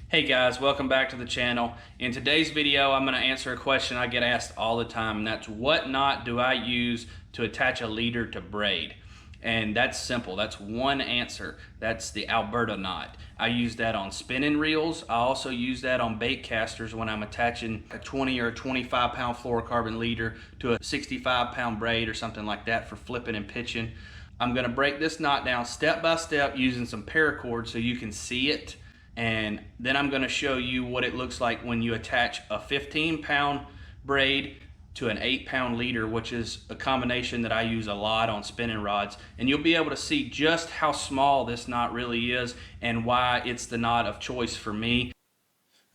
Hey guys, welcome back to the channel. In today's video, I'm going to answer a question I get asked all the time, and that's what knot do I use to attach a leader to braid? And that's simple. That's one answer. That's the Alberto knot. I use that on spinning reels. I also use that on bait casters when I'm attaching a 20 or 25 pound fluorocarbon leader to a 65 pound braid or something like that for flipping and pitching. I'm going to break this knot down step by step using some paracord so you can see it, and then I'm going to show you what it looks like when you attach a 15-pound braid to an 8-pound leader, which is a combination that I use a lot on spinning rods. And you'll be able to see just how small this knot really is and why it's the knot of choice for me.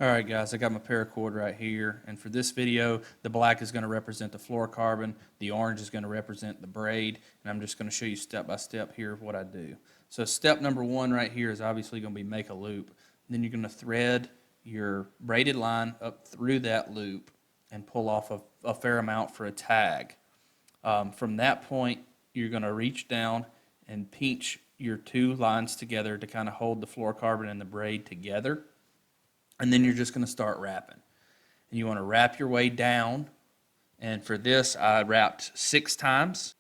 Alright guys, I got my paracord right here, and for this video the black is going to represent the fluorocarbon, the orange is going to represent the braid, and I'm just going to show you step by step here what I do. So step number one right here is obviously going to be make a loop. Then you're going to thread your braided line up through that loop and pull off a fair amount for a tag. From that point you're going to reach down and pinch your two lines together to kind of hold the fluorocarbon and the braid together. And then you're just going to start wrapping. And you want to wrap your way down. And for this, I wrapped 6 times.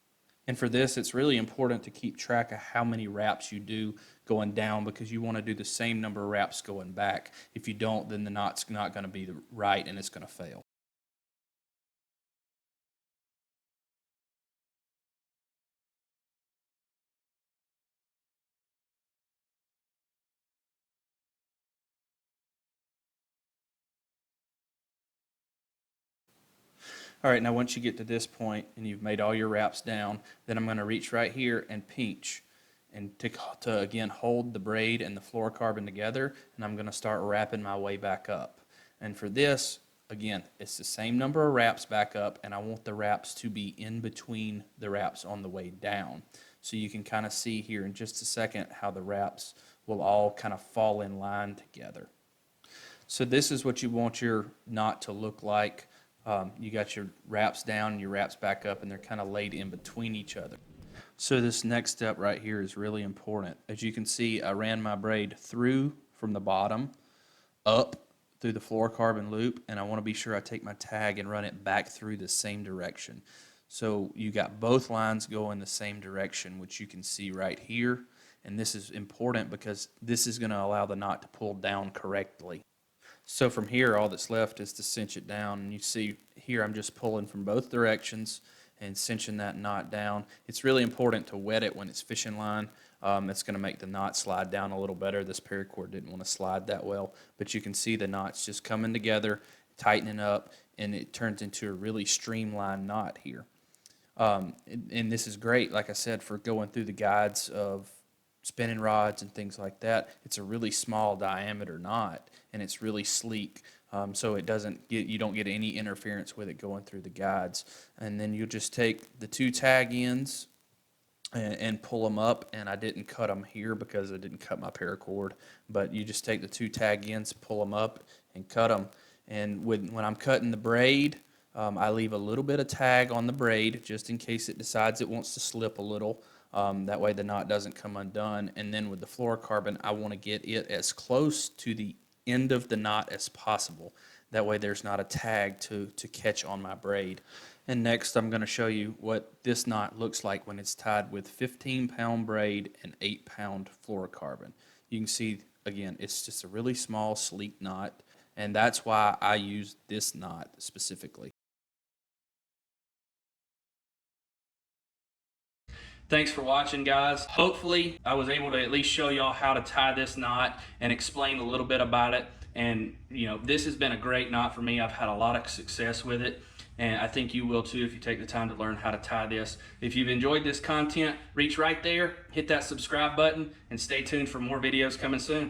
And for this, it's really important to keep track of how many wraps you do going down, because you want to do the same number of wraps going back. If you don't, then the knot's not going to be right and it's going to fail. All right, now once you get to this point and you've made all your wraps down, then I'm going to reach right here and pinch and to again hold the braid and the fluorocarbon together, and I'm going to start wrapping my way back up. And for this, again, it's the same number of wraps back up, and I want the wraps to be in between the wraps on the way down. So you can kind of see here in just a second how the wraps will all kind of fall in line together. So this is what you want your knot to look like. You got your wraps down and your wraps back up, and they're kind of laid in between each other. So this next step right here is really important. As you can see, I ran my braid through from the bottom up through the fluorocarbon loop, and I want to be sure I take my tag and run it back through the same direction. So you got both lines going the same direction, which you can see right here. And this is important because this is going to allow the knot to pull down correctly. So from here, all that's left is to cinch it down. And you see here, I'm just pulling from both directions and cinching that knot down. It's really important to wet it when it's fishing line. It's going to make the knot slide down a little better. This paracord didn't want to slide that well, but you can see the knots just coming together, tightening up, and it turns into a really streamlined knot here. And this is great, like I said, for going through the guides of spinning rods and things like that. It's a really small diameter knot, and it's really sleek, so it doesn't get, you don't get any interference with it going through the guides. And then you just take the 2 tag ends and pull them up, and I didn't cut them here because I didn't cut my paracord, but you just take the 2 tag ends, pull them up, and cut them. And when I'm cutting the braid, I leave a little bit of tag on the braid just in case it decides it wants to slip a little. That way the knot doesn't come undone. And then with the fluorocarbon, I want to get it as close to the end of the knot as possible. That way there's not a tag to catch on my braid. And next I'm going to show you what this knot looks like when it's tied with 15-pound braid and 8-pound fluorocarbon. You can see, again, it's just a really small, sleek knot, and that's why I use this knot specifically. Thanks for watching, guys. Hopefully I was able to at least show y'all how to tie this knot and explain a little bit about it. And you know, this has been a great knot for me. I've had a lot of success with it, and I think you will too if you take the time to learn how to tie this. If you've enjoyed this content, reach right there, hit that subscribe button, and stay tuned for more videos coming soon.